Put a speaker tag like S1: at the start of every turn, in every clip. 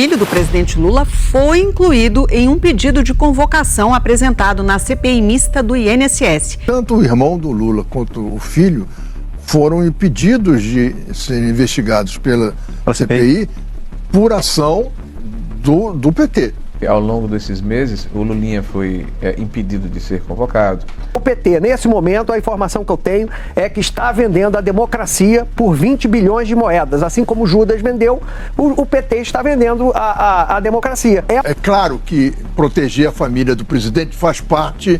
S1: O filho do presidente Lula foi incluído em um pedido de convocação apresentado na CPI mista do INSS.
S2: Tanto o irmão do Lula quanto o filho foram impedidos de serem investigados pela CPI por ação do PT.
S3: Ao longo desses meses, o Lulinha foi impedido de ser convocado.
S4: O PT, nesse momento, a informação que eu tenho é que está vendendo a democracia por 20 bilhões de moedas. Assim como Judas vendeu, o PT está vendendo a democracia.
S2: É claro que proteger a família do presidente faz parte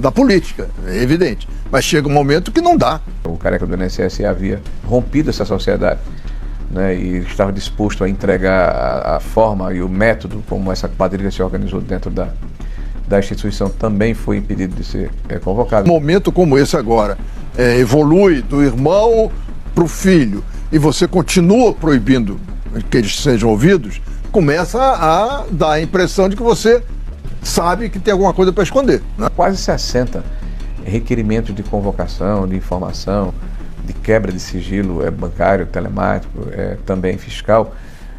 S2: da política, é evidente. Mas chega um momento que não dá.
S3: O careca do INSS havia rompido essa sociedade, né, e estava disposto a entregar a forma e o método como essa quadrilha se organizou dentro da instituição, também foi impedido de ser convocado.
S2: Um momento como esse agora, evolui do irmão para o filho e você continua proibindo que eles sejam ouvidos, começa a dar a impressão de que você sabe que tem alguma coisa para esconder, né?
S3: Quase 60 requerimentos de convocação, de informação, de quebra de sigilo bancário, telemático, também fiscal,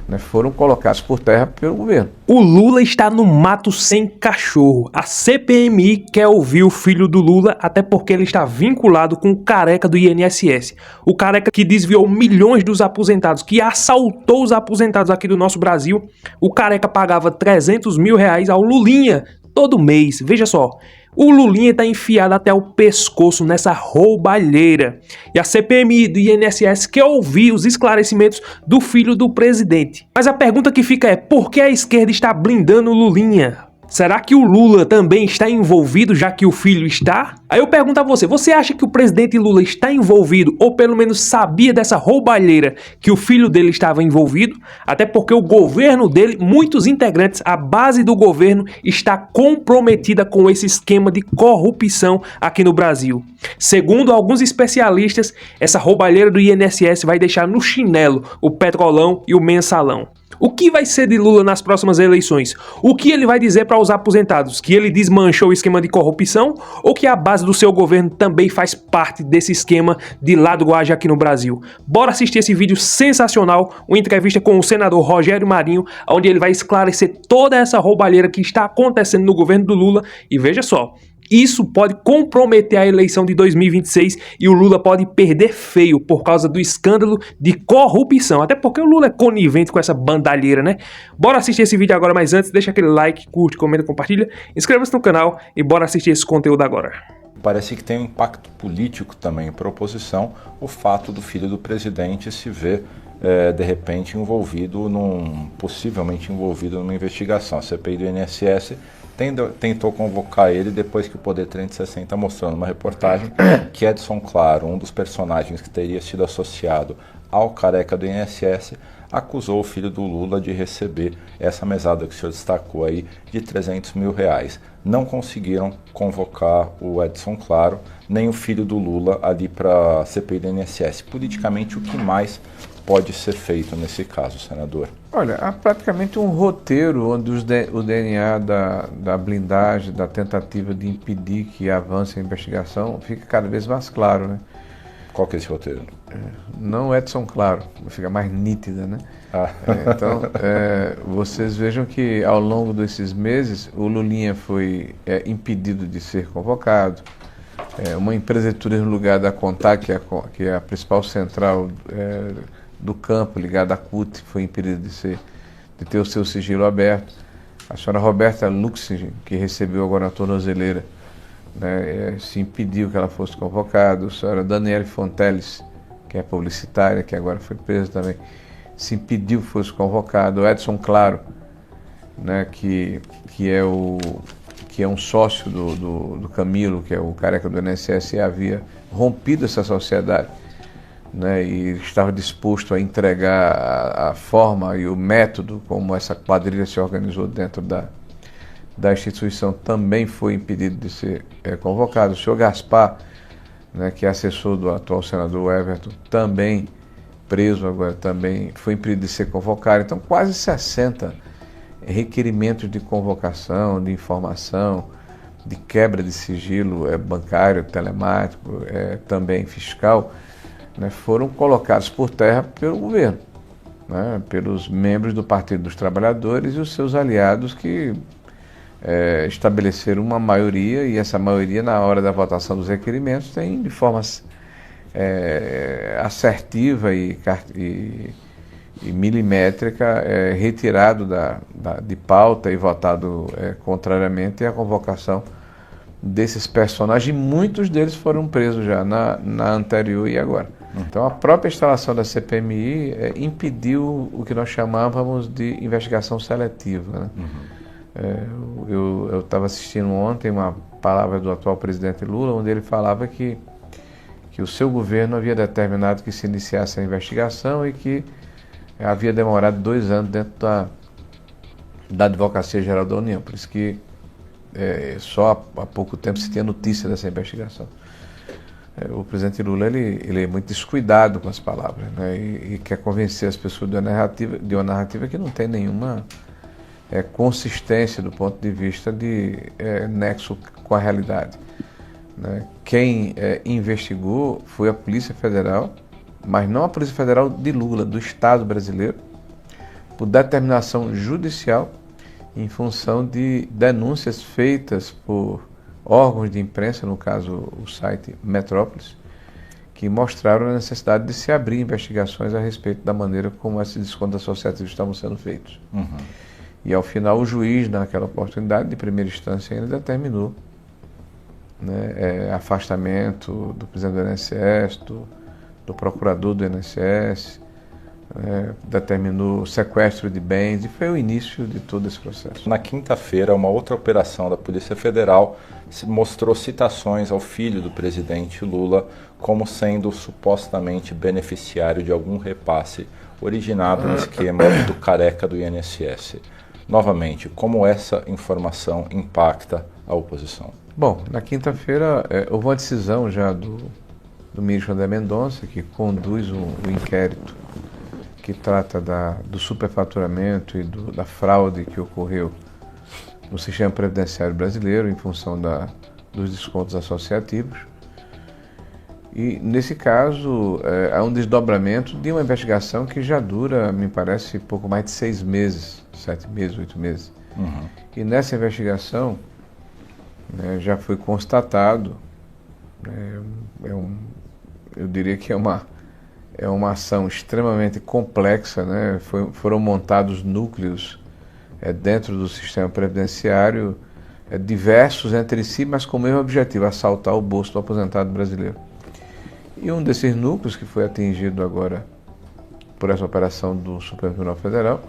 S3: né, foram colocados por terra pelo governo.
S5: O Lula está no mato sem cachorro. A CPMI quer ouvir o filho do Lula, até porque ele está vinculado com o careca do INSS. O careca que desviou milhões dos aposentados, que assaltou os aposentados aqui do nosso Brasil. O careca pagava 300 mil reais ao Lulinha todo mês. Veja só. O Lulinha está enfiado até o pescoço nessa roubalheira. E a CPMI do INSS quer ouvir os esclarecimentos do filho do presidente. Mas a pergunta que fica é, por que a esquerda está blindando o Lulinha? Será que o Lula também está envolvido, já que o filho está? Aí eu pergunto a você acha que o presidente Lula está envolvido, ou pelo menos sabia dessa roubalheira que o filho dele estava envolvido? Até porque o governo dele, muitos integrantes, a base do governo está comprometida com esse esquema de corrupção aqui no Brasil. Segundo alguns especialistas, essa roubalheira do INSS vai deixar no chinelo o Petrolão e o Mensalão. O que vai ser de Lula nas próximas eleições? O que ele vai dizer para os aposentados? Que ele desmanchou o esquema de corrupção ou que a base do seu governo também faz parte desse esquema de ladruagem aqui no Brasil? Bora assistir esse vídeo sensacional, uma entrevista com o senador Rogério Marinho, onde ele vai esclarecer toda essa roubalheira que está acontecendo no governo do Lula. E veja só, isso pode comprometer a eleição de 2026 e o Lula pode perder feio por causa do escândalo de corrupção. Até porque o Lula é conivente com essa bandalheira, né? Bora assistir esse vídeo agora, mas antes deixa aquele like, curte, comenta, compartilha, inscreva-se no canal e bora assistir esse conteúdo agora.
S6: Parece que tem um impacto político também para a oposição o fato do filho do presidente se ver de repente possivelmente envolvido numa investigação. A CPI do INSS tentou convocar ele depois que o Poder 360 mostrou numa reportagem que Edson Claro, um dos personagens que teria sido associado ao careca do INSS, acusou o filho do Lula de receber essa mesada que o senhor destacou aí de 300 mil reais. Não conseguiram convocar o Edson Claro, nem o filho do Lula ali para a CPI do INSS. Politicamente, o que mais pode ser feito nesse caso, senador?
S3: Olha, há praticamente um roteiro onde o DNA da blindagem, da tentativa de impedir que avance a investigação, fica cada vez mais claro, né?
S6: Qual que é esse roteiro?
S3: Não Edson Claro, fica mais nítida, né? Então, vocês vejam que ao longo desses meses, o Lulinha foi impedido de ser convocado. Uma empresa de turismo no lugar da Contac, que é a principal central do campo, ligada à CUT, foi impedida de ter o seu sigilo aberto. A senhora Roberta Luxingen, que recebeu agora a tornozeleira, né, se impediu que ela fosse convocada. A senhora Daniele Fonteles, que é publicitária, que agora foi presa também, se impediu que fosse convocado. O Edson Claro, né, que é um sócio do Camilo, que é o careca do INSS, havia rompido essa sociedade, né, e estava disposto a entregar a forma e o método como essa quadrilha se organizou dentro da instituição, também foi impedido de ser convocado. O senhor Gaspar, né, que é assessor do atual senador Everton, também preso agora, também foi impedido de ser convocado. Então, quase 60 requerimentos de convocação, de informação, de quebra de sigilo bancário, telemático, também fiscal, né, foram colocados por terra pelo governo. né, pelos membros do Partido dos Trabalhadores e os seus aliados que estabeleceram uma maioria, e essa maioria, na hora da votação dos requerimentos, tem de forma assertiva e milimétrica retirado de pauta e votado contrariamente a convocação desses personagens, e muitos deles foram presos já na anterior e agora. Então a própria instalação da CPMI impediu o que nós chamávamos de investigação seletiva, né? Eu estava assistindo ontem uma palavra do atual presidente Lula, onde ele falava que o seu governo havia determinado que se iniciasse a investigação e que havia demorado 2 anos dentro da Advocacia Geral da União. Por isso que só há pouco tempo se tinha notícia dessa investigação. O presidente Lula ele é muito descuidado com as palavras, né? E quer convencer as pessoas de uma narrativa que não tem nenhuma consistência do ponto de vista de nexo com a realidade, né? Quem investigou foi a Polícia Federal, mas não a Polícia Federal de Lula, do Estado brasileiro, por determinação judicial, em função de denúncias feitas por órgãos de imprensa, no caso o site Metrópolis, que mostraram a necessidade de se abrir investigações a respeito da maneira como esses descontos associativos estavam sendo feitos. E ao final o juiz, naquela oportunidade, de primeira instância, ainda determinou, né, afastamento do presidente do INSS, do procurador do INSS, determinou sequestro de bens, e foi o início de todo esse processo.
S6: Na quinta-feira, uma outra operação da Polícia Federal mostrou citações ao filho do presidente Lula como sendo supostamente beneficiário de algum repasse originado no esquema do careca do INSS. Novamente, como essa informação impacta a oposição?
S3: Bom, na quinta-feira houve uma decisão já do ministro André Mendonça, que conduz o inquérito que trata do superfaturamento e da fraude que ocorreu no sistema previdenciário brasileiro em função dos descontos associativos. E, nesse caso, há um desdobramento de uma investigação que já dura, me parece, pouco mais de 6 meses, 7 meses, 8 meses. E nessa investigação, já foi constatado, eu diria que é uma ação extremamente complexa, né? Foram montados núcleos dentro do sistema previdenciário, diversos entre si, mas com o mesmo objetivo, assaltar o bolso do aposentado brasileiro. E um desses núcleos que foi atingido agora por essa operação do Supremo Tribunal Federal,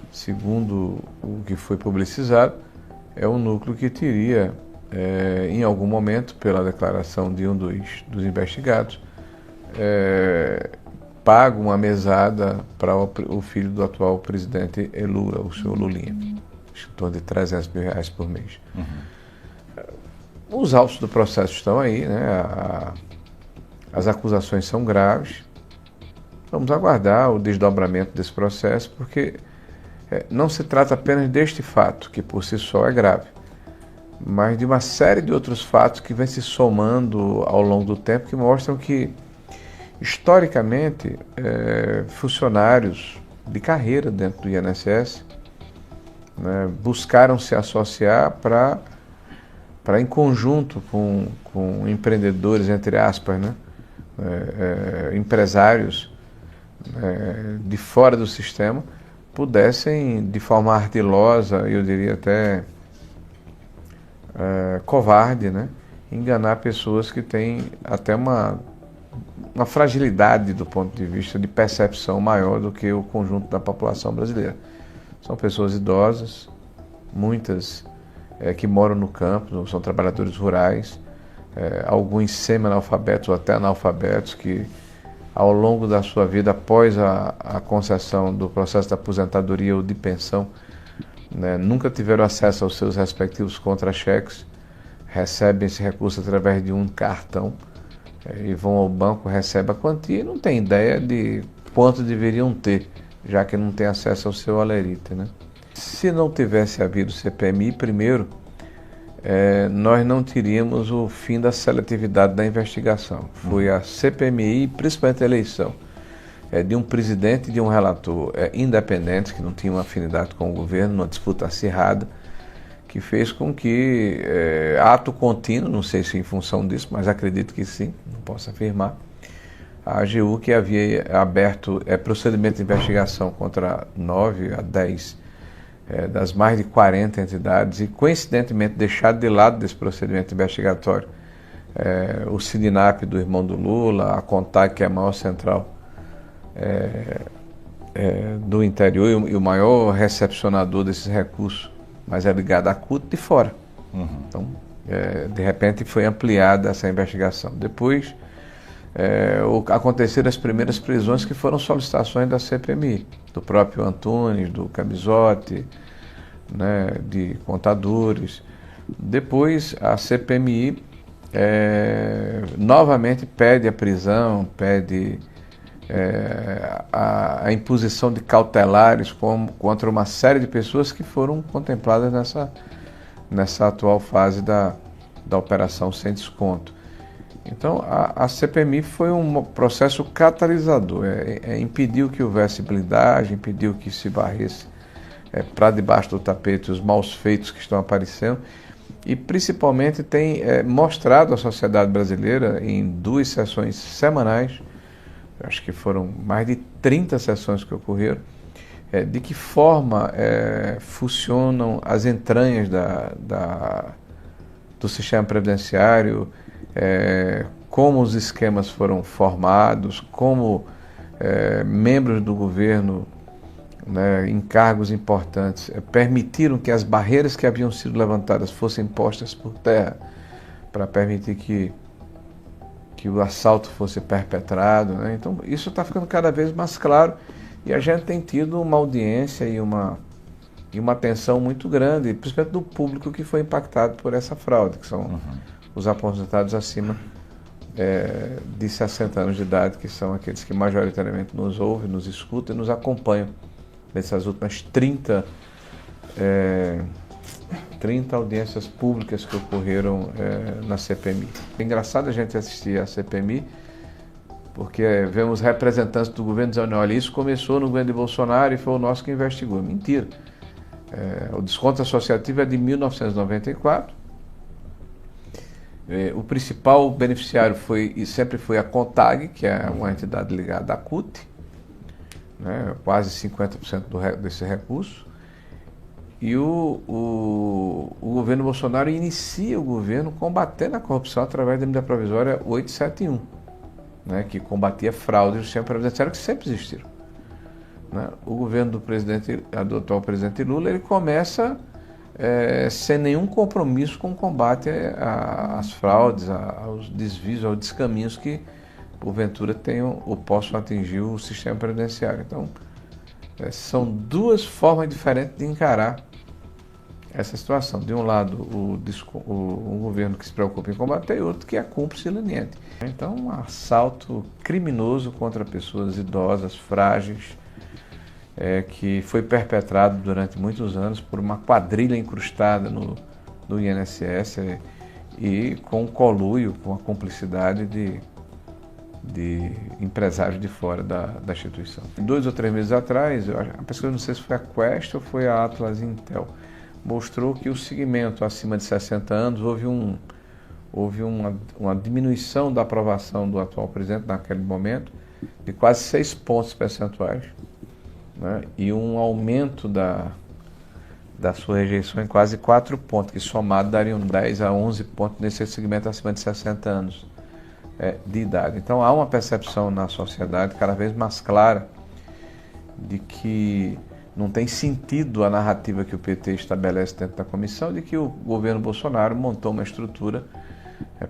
S3: segundo o que foi publicizado, é um núcleo que teria, em algum momento, pela declaração de um dos investigados, pago uma mesada para o filho do atual presidente Lula, o senhor Lulinha, em torno de R$300 mil por mês. Os autos do processo estão aí, né? As acusações são graves. Vamos aguardar o desdobramento desse processo, porque não se trata apenas deste fato, que por si só é grave, mas de uma série de outros fatos que vêm se somando ao longo do tempo, que mostram que, historicamente, funcionários de carreira dentro do INSS, né, buscaram se associar para em conjunto com empreendedores, entre aspas, né, empresários de fora do sistema, pudessem, de forma ardilosa, eu diria até covarde, né, enganar pessoas que têm até uma fragilidade do ponto de vista de percepção maior do que o conjunto da população brasileira. São pessoas idosas, muitas que moram no campo, são trabalhadores rurais, alguns semi-analfabetos ou até analfabetos que, ao longo da sua vida, após a concessão do processo de aposentadoria ou de pensão, né, nunca tiveram acesso aos seus respectivos contra-cheques, recebem esse recurso através de um cartão, e vão ao banco, recebem a quantia e não tem ideia de quanto deveriam ter, já que não tem acesso ao seu alerite, né? Se não tivesse havido CPMI, primeiro, nós não teríamos o fim da seletividade da investigação. Foi a CPMI, principalmente a eleição, de um presidente e de um relator independentes, que não tinham afinidade com o governo, numa disputa acirrada, que fez com que, ato contínuo, não sei se em função disso, mas acredito que sim, não posso afirmar, a AGU, que havia aberto procedimento de investigação contra 9 a 10 das mais de 40 entidades e, coincidentemente, deixado de lado desse procedimento investigatório o Sidinap do irmão do Lula, a CONTAG, que é a maior central do interior e o maior recepcionador desses recursos, mas é ligado à CUT de fora. Então, de repente, foi ampliada essa investigação. Depois, aconteceram as primeiras prisões, que foram solicitações da CPMI, do próprio Antunes, do Camisotti, né, de contadores. Depois, a CPMI novamente pede a prisão, pede a imposição de cautelares contra uma série de pessoas que foram contempladas nessa atual fase da operação sem desconto. Então, a CPMI foi um processo catalisador, impediu que houvesse blindagem, impediu que se varresse para debaixo do tapete os maus feitos que estão aparecendo e, principalmente, tem mostrado à sociedade brasileira, em 2 sessões semanais, acho que foram mais de 30 sessões que ocorreram, de que forma funcionam as entranhas do sistema previdenciário, como os esquemas foram formados, como membros do governo, né, em cargos importantes, permitiram que as barreiras que haviam sido levantadas fossem postas por terra para permitir que o assalto fosse perpetrado, né? Então isso está ficando cada vez mais claro e a gente tem tido uma audiência e uma atenção muito grande, principalmente do público que foi impactado por essa fraude, que são os aposentados acima de 60 anos de idade, que são aqueles que majoritariamente nos ouvem, nos escutam e nos acompanham nessas últimas 30 audiências públicas que ocorreram na CPMI. É engraçado a gente assistir à CPMI, porque vemos representantes do governo dizendo: olha, isso começou no governo de Bolsonaro e foi o nosso que investigou. Mentira. O desconto associativo é de 1994. O principal beneficiário sempre foi a CONTAG, que é uma entidade ligada à CUT, né, quase 50% desse recurso. E o governo Bolsonaro inicia o governo combatendo a corrupção através da medida provisória 871, né, que combatia fraude no sistema previdenciário, que sempre existiram. Né? O governo do atual presidente Lula, ele começa sem nenhum compromisso com o combate às fraudes, aos desvios, aos descaminhos que, porventura, tenham ou possam atingir o sistema previdenciário. Então, são 2 formas diferentes de encarar essa situação. De um lado, o governo que se preocupa em combater, e outro que é cúmplice leniente. Então, um assalto criminoso contra pessoas idosas, frágeis, que foi perpetrado durante muitos anos por uma quadrilha incrustada no INSS e com conluio, com a cumplicidade de empresários de fora da instituição. 2 ou 3 meses atrás, a pesquisa, não sei se foi a Quest ou foi a Atlas Intel, mostrou que o segmento acima de 60 anos houve uma diminuição da aprovação do atual presidente naquele momento de quase 6 pontos percentuais, né, e um aumento da sua rejeição em quase 4 pontos, que somado dariam 10 a 11 pontos nesse segmento acima de 60 anos de idade. Então há uma percepção na sociedade cada vez mais clara de que não tem sentido a narrativa que o PT estabelece dentro da comissão, de que o governo Bolsonaro montou uma estrutura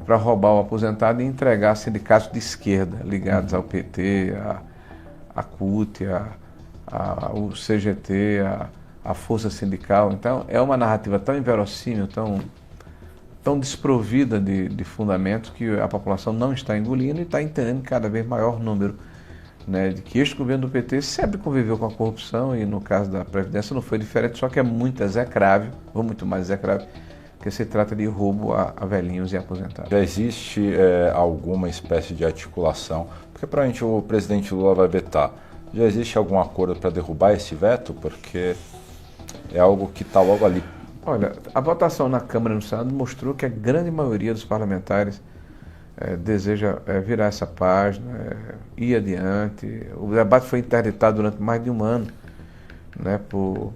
S3: para roubar o aposentado e entregar sindicatos de esquerda ligados ao PT, à CUT, ao CGT, à Força Sindical. Então é uma narrativa tão inverossímil, tão desprovida de fundamento, que a população não está engolindo e está entendendo cada vez maior número, né, de que este governo do PT sempre conviveu com a corrupção, e no caso da Previdência não foi diferente, só que é muito execrável, ou muito mais execrável, porque se trata de roubo a velhinhos e aposentados.
S6: Já existe alguma espécie de articulação? Porque provavelmente o presidente Lula vai vetar. Já existe algum acordo para derrubar esse veto? Porque é algo que está logo ali.
S3: Olha, a votação na Câmara e no Senado mostrou que a grande maioria dos parlamentares deseja virar essa página, ir adiante. O debate foi interditado durante mais de um ano, né, por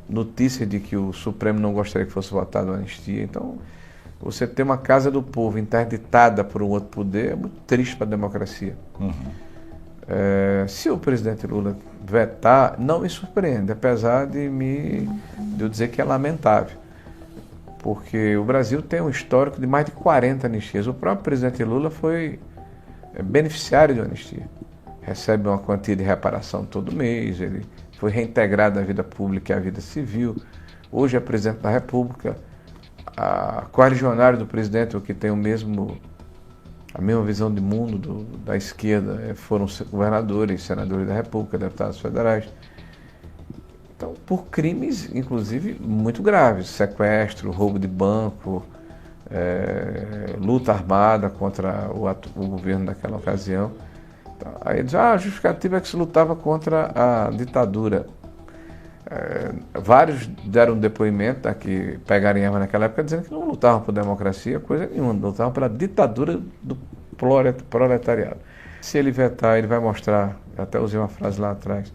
S3: notícia de que o Supremo não gostaria que fosse votada a anistia. Então, você ter uma Casa do Povo interditada por um outro poder é muito triste para a democracia. Se o presidente Lula vetar, não me surpreende, apesar de eu dizer que é lamentável. Porque o Brasil tem um histórico de mais de 40 anistias. O próprio presidente Lula foi beneficiário de uma anistia. Recebe uma quantia de reparação todo mês, ele foi reintegrado à vida pública e à vida civil. Hoje é presidente da República. Coadjuvário do presidente, o que tem a mesma visão de mundo da esquerda, foram governadores, senadores da República, deputados federais. Então, por crimes, inclusive, muito graves, sequestro, roubo de banco, luta armada contra o governo naquela ocasião. Então, aí diz, a justificativa é que se lutava contra a ditadura. Vários deram depoimento que pegaram arma naquela época dizendo que não lutavam por democracia, coisa nenhuma, lutavam pela ditadura do proletariado. Se ele vetar, ele vai mostrar, até usei uma frase lá atrás,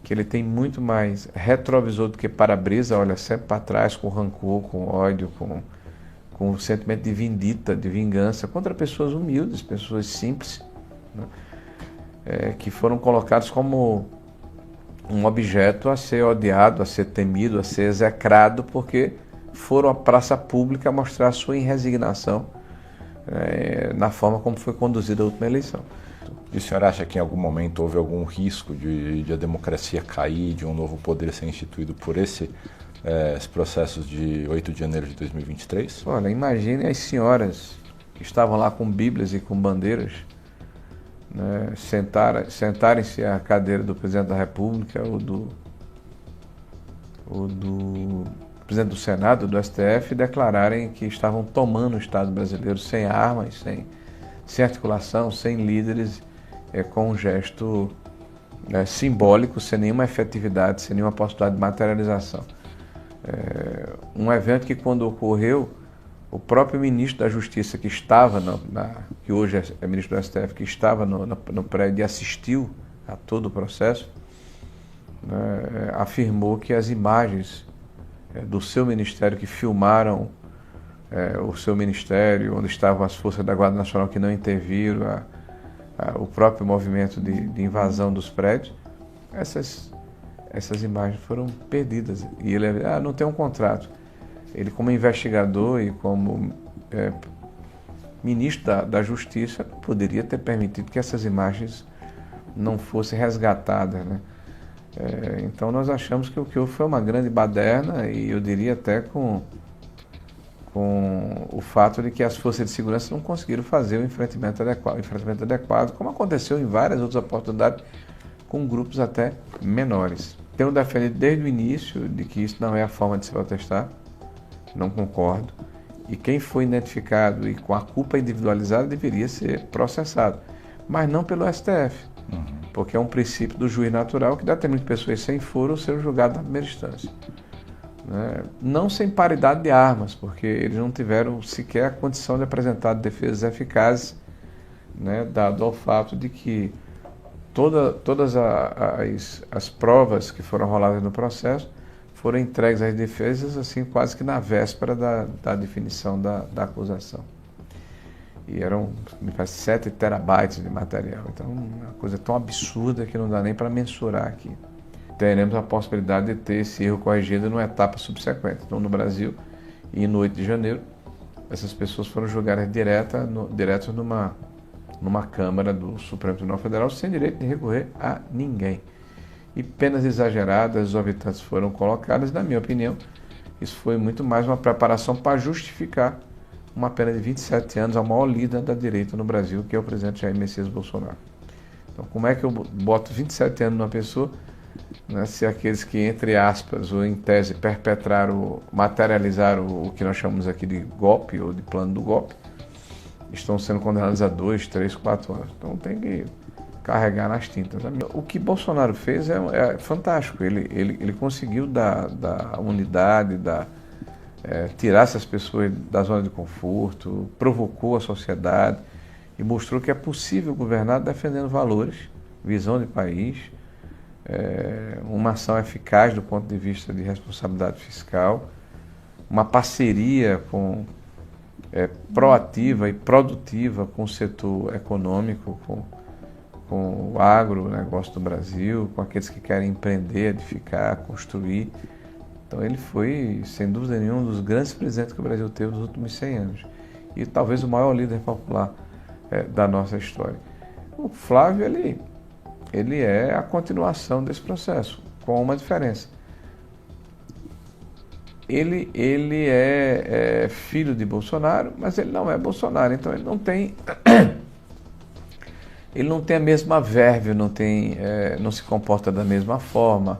S3: que ele tem muito mais retrovisor do que para-brisa, olha sempre para trás com rancor, com ódio, com um sentimento de vindita, de vingança contra pessoas humildes, pessoas simples, né, que foram colocadas como um objeto a ser odiado, a ser temido, a ser execrado, porque foram à praça pública mostrar a sua inresignação na forma como foi conduzida a última eleição.
S6: E o senhor acha que em algum momento houve algum risco de a democracia cair, de um novo poder ser instituído por esses processos de 8 de janeiro de 2023?
S3: Olha, imagine as senhoras que estavam lá com bíblias e com bandeiras, né, sentarem-se à cadeira do presidente da República ou do presidente do Senado, do STF, e declararem que estavam tomando o Estado brasileiro sem armas, sem articulação, sem líderes, com um gesto simbólico, sem nenhuma efetividade, sem nenhuma possibilidade de materialização. Um evento que, quando ocorreu, o próprio ministro da Justiça, que estava, que hoje é ministro do STF, que estava no prédio e assistiu a todo o processo, né, afirmou que as imagens do seu ministério, que filmaram o seu ministério, onde estavam as forças da Guarda Nacional que não interviram, o próprio movimento de invasão dos prédios, essas imagens foram perdidas. E ele não tem um contrato. Ele, como investigador e como ministro da Justiça, poderia ter permitido que essas imagens não fossem resgatadas, né? Então nós achamos que o que houve foi uma grande baderna, e eu diria até com o fato de que as forças de segurança não conseguiram fazer o enfrentamento adequado, como aconteceu em várias outras oportunidades, com grupos até menores. Tenho defendido desde o início de que isso não é a forma de se protestar, não concordo, e quem foi identificado e com a culpa individualizada deveria ser processado, mas não pelo STF, porque é um princípio do juiz natural que determina que pessoas sem foro serão julgadas na primeira instância. Não sem paridade de armas, porque eles não tiveram sequer a condição de apresentar defesas eficazes, né, dado ao fato de que todas as provas que foram roladas no processo foram entregues às defesas assim quase que na véspera da definição da acusação. E eram, me parece, 7 terabytes de material. Então, uma coisa tão absurda que não dá nem para mensurar aqui. Teremos a possibilidade de ter esse erro corrigido numa etapa subsequente. Então, no Brasil, e no 8 de janeiro, essas pessoas foram julgadas diretas numa Câmara do Supremo Tribunal Federal sem direito de recorrer a ninguém. E penas exageradas, exorbitantes foram colocadas. Na minha opinião, isso foi muito mais uma preparação para justificar uma pena de 27 anos ao maior líder da direita no Brasil, que é o presidente Jair Messias Bolsonaro. Então, como é que eu boto 27 anos numa pessoa né, se aqueles que, entre aspas, ou em tese, perpetraram, materializaram o que nós chamamos aqui de golpe ou de plano do golpe, estão sendo condenados a 2, 3, 4 anos. Então tem que carregar nas tintas. O que Bolsonaro fez é fantástico. Ele conseguiu dar unidade, tirar essas pessoas da zona de conforto, provocou a sociedade e mostrou que é possível governar defendendo valores, visão de país, uma ação eficaz do ponto de vista de responsabilidade fiscal, uma parceria proativa e produtiva com o setor econômico, com o agronegócio do Brasil, com aqueles que querem empreender, edificar, construir. Então ele foi, sem dúvida nenhuma, um dos grandes presidentes que o Brasil teve nos últimos 100 anos. E talvez o maior líder popular da nossa história. O Flávio, ele é a continuação desse processo, com uma diferença. Ele é filho de Bolsonaro, mas ele não é Bolsonaro, então ele não tem a mesma verve, não se comporta da mesma forma.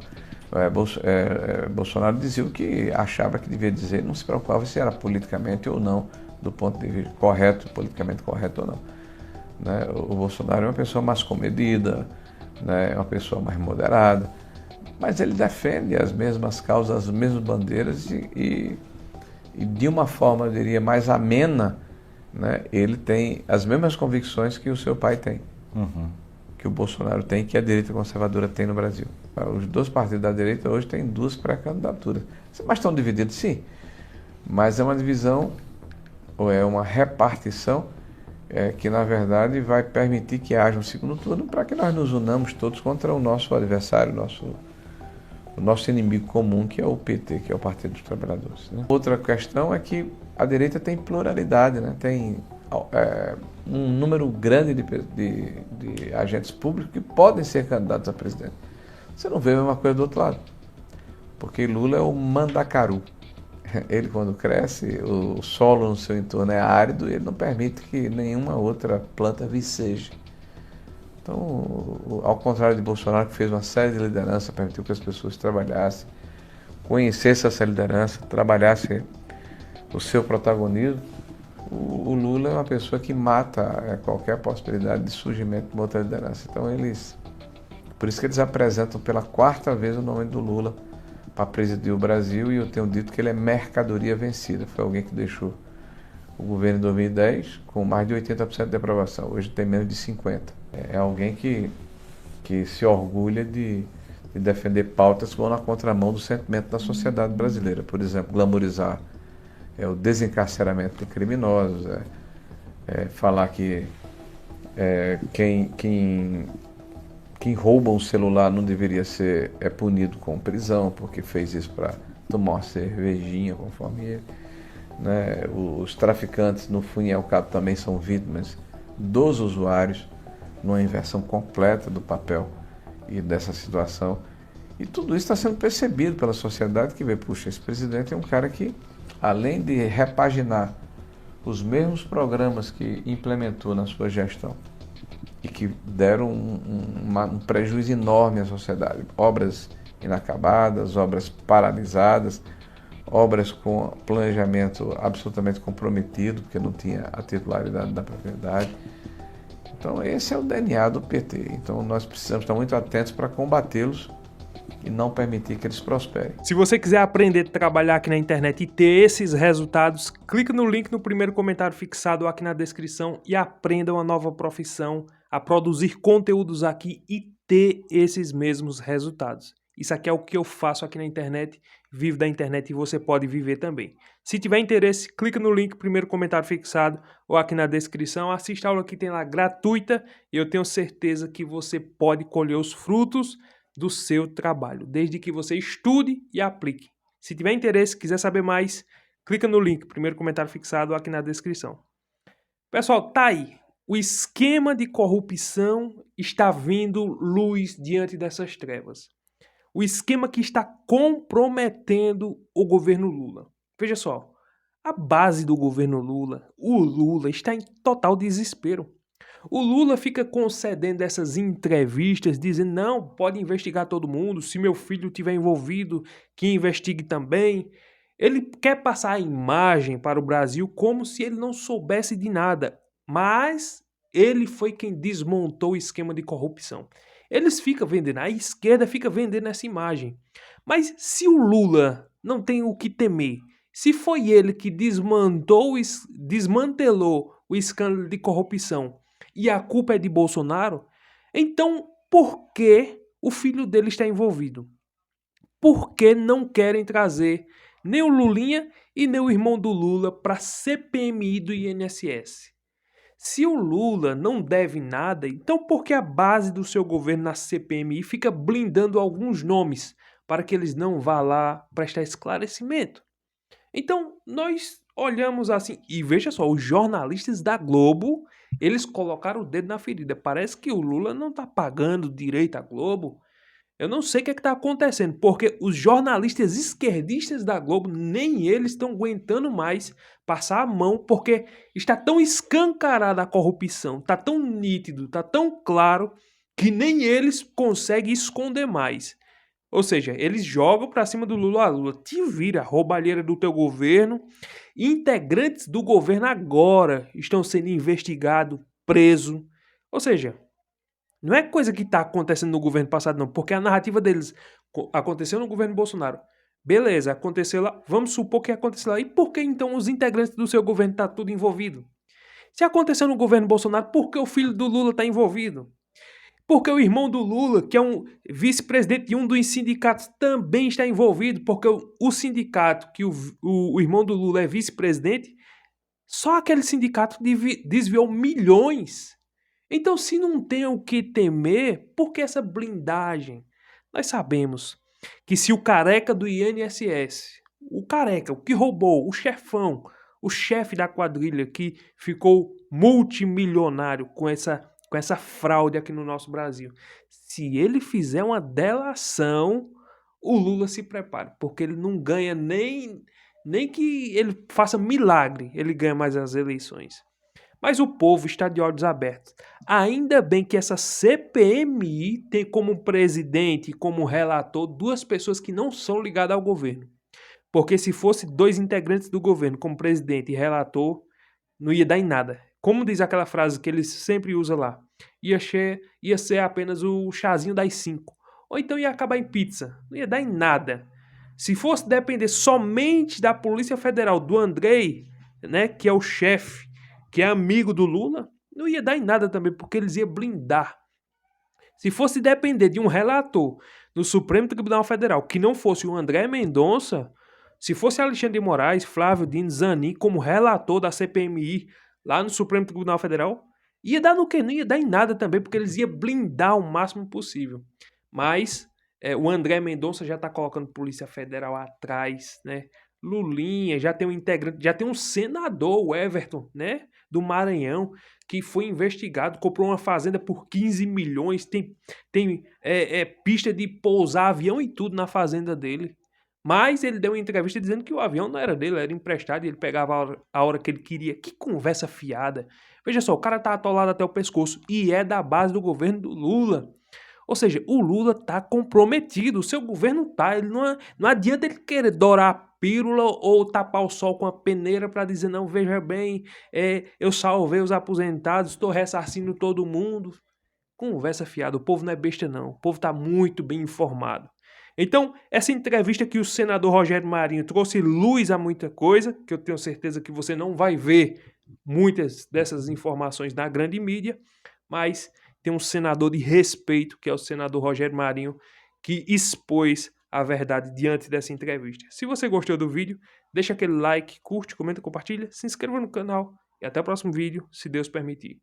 S3: Bolsonaro dizia o que achava que devia dizer, não se preocupava se era politicamente ou não, do ponto de vista politicamente correto ou não. Né? O Bolsonaro é uma pessoa mais comedida, né? É uma pessoa mais moderada, mas ele defende as mesmas causas, as mesmas bandeiras e de uma forma, eu diria, mais amena, né? Ele tem as mesmas convicções que o seu pai tem, que o Bolsonaro tem, que a direita conservadora tem no Brasil. Os dois partidos da direita hoje têm 2 pré-candidaturas, mas estão divididos sim, mas é uma divisão, ou é uma repartição que na verdade vai permitir que haja um segundo turno para que nós nos unamos todos contra o nosso adversário, o nosso inimigo comum, que é o PT, que é o Partido dos Trabalhadores. Né? Outra questão é que a direita tem pluralidade, né? Tem um número grande de agentes públicos que podem ser candidatos a presidente. Você não vê a mesma coisa do outro lado, porque Lula é o mandacaru. Ele, quando cresce, o solo no seu entorno é árido e ele não permite que nenhuma outra planta viceje. Então, ao contrário de Bolsonaro, que fez uma série de lideranças, permitiu que as pessoas trabalhassem, conhecessem essa liderança, trabalhassem o seu protagonismo, o Lula é uma pessoa que mata qualquer possibilidade de surgimento de uma outra liderança. Então, por isso que eles apresentam pela 4ª vez o nome do Lula para presidir o Brasil, e eu tenho dito que ele é mercadoria vencida. Foi alguém que deixou o governo em 2010 com mais de 80% de aprovação. Hoje tem menos de 50%. É alguém que se orgulha de defender pautas que vão na contramão do sentimento da sociedade brasileira. Por exemplo, glamorizar o desencarceramento de criminosos, falar que quem rouba um celular não deveria ser punido com prisão, porque fez isso para tomar uma cervejinha, conforme ele. Né? Os traficantes, no fim e ao cabo, também são vítimas dos usuários, numa inversão completa do papel e dessa situação. E tudo isso está sendo percebido pela sociedade, que vê, puxa, esse presidente é um cara que, além de repaginar os mesmos programas que implementou na sua gestão, e que deram um prejuízo enorme à sociedade. Obras inacabadas, obras paralisadas, obras com planejamento absolutamente comprometido, porque não tinha a titularidade da propriedade. Então esse é o DNA do PT. Então nós precisamos estar muito atentos para combatê-los e não permitir que eles prosperem.
S5: Se você quiser aprender a trabalhar aqui na internet e ter esses resultados, clica no link no primeiro comentário fixado aqui na descrição e aprenda uma nova profissão, a produzir conteúdos aqui e ter esses mesmos resultados. Isso aqui é o que eu faço aqui na internet, vivo da internet e você pode viver também. Se tiver interesse, clica no link, primeiro comentário fixado ou aqui na descrição, assista a aula que tem lá gratuita e eu tenho certeza que você pode colher os frutos do seu trabalho, desde que você estude e aplique. Se tiver interesse, quiser saber mais, clica no link, primeiro comentário fixado aqui na descrição. Pessoal, tá aí. O esquema de corrupção está vendo luz diante dessas trevas. O esquema que está comprometendo o governo Lula. Veja só, a base do governo Lula, o Lula, está em total desespero. O Lula fica concedendo essas entrevistas, dizendo, não, pode investigar todo mundo, se meu filho estiver envolvido, que investigue também. Ele quer passar a imagem para o Brasil como se ele não soubesse de nada, mas ele foi quem desmontou o esquema de corrupção. Eles ficam vendendo, a esquerda fica vendendo essa imagem. Mas se o Lula não tem o que temer, se foi ele que desmantelou o escândalo de corrupção e a culpa é de Bolsonaro, então por que o filho dele está envolvido? Por que não querem trazer nem o Lulinha e nem o irmão do Lula para a CPMI do INSS? Se o Lula não deve nada, então por que a base do seu governo na CPMI fica blindando alguns nomes para que eles não vá lá prestar esclarecimento? Então, nós olhamos assim, e veja só, os jornalistas da Globo, eles colocaram o dedo na ferida. Parece que o Lula não está pagando direito à Globo. Eu não sei o que está acontecendo, porque os jornalistas esquerdistas da Globo, nem eles estão aguentando mais passar a mão, porque está tão escancarada a corrupção, está tão nítido, está tão claro, que nem eles conseguem esconder mais. Ou seja, eles jogam para cima do Lula. Lula, te vira, roubalheira do teu governo. Integrantes do governo agora estão sendo investigados, presos. Ou seja, não é coisa que está acontecendo no governo passado, não. Porque a narrativa deles aconteceu no governo Bolsonaro. Beleza, aconteceu lá. Vamos supor que aconteceu lá. E por que então os integrantes do seu governo estão tudo envolvido? Se aconteceu no governo Bolsonaro, por que o filho do Lula está envolvido? Porque o irmão do Lula, que é um vice-presidente de um dos sindicatos, também está envolvido, porque o sindicato que o irmão do Lula é vice-presidente, só aquele sindicato desviou milhões. Então, se não tem o que temer, por que essa blindagem? Nós sabemos que se o careca do INSS, o careca, o que roubou, o chefão, o chefe da quadrilha que ficou multimilionário com essa fraude aqui no nosso Brasil. Se ele fizer uma delação, o Lula se prepara, porque ele não ganha nem que ele faça milagre, ele ganha mais as eleições. Mas o povo está de olhos abertos. Ainda bem que essa CPMI tem como presidente e como relator duas pessoas que não são ligadas ao governo. Porque se fosse dois integrantes do governo como presidente e relator, não ia dar em nada. Como diz aquela frase que eles sempre usam lá, ia ser apenas o chazinho das 5. Ou então ia acabar em pizza, não ia dar em nada. Se fosse depender somente da Polícia Federal, do Andrei, né, que é o chefe, que é amigo do Lula, não ia dar em nada também, porque eles iam blindar. Se fosse depender de um relator no Supremo Tribunal Federal, que não fosse o André Mendonça, se fosse Alexandre de Moraes, Flávio Dino, Zanin, como relator da CPMI, lá no Supremo Tribunal Federal, ia dar no quê? Não ia dar em nada também, porque eles iam blindar o máximo possível. Mas o André Mendonça já está colocando Polícia Federal atrás, né? Lulinha, já tem um integrante, já tem um senador, o Everton, né? Do Maranhão, que foi investigado, comprou uma fazenda por 15 milhões, tem pista de pousar avião e tudo na fazenda dele. Mas ele deu uma entrevista dizendo que o avião não era dele, era emprestado e ele pegava a hora que ele queria. Que conversa fiada. Veja só, o cara tá atolado até o pescoço e é da base do governo do Lula. Ou seja, o Lula tá comprometido, o seu governo tá. Ele não adianta ele querer dourar a pílula ou tapar o sol com a peneira para dizer, não, veja bem, eu salvei os aposentados, estou ressarcindo todo mundo. Conversa fiada, o povo não é besta não, o povo tá muito bem informado. Então, essa entrevista que o senador Rogério Marinho trouxe luz a muita coisa, que eu tenho certeza que você não vai ver muitas dessas informações na grande mídia, mas tem um senador de respeito, que é o senador Rogério Marinho, que expôs a verdade diante dessa entrevista. Se você gostou do vídeo, deixa aquele like, curte, comenta, compartilha, se inscreva no canal e até o próximo vídeo, se Deus permitir.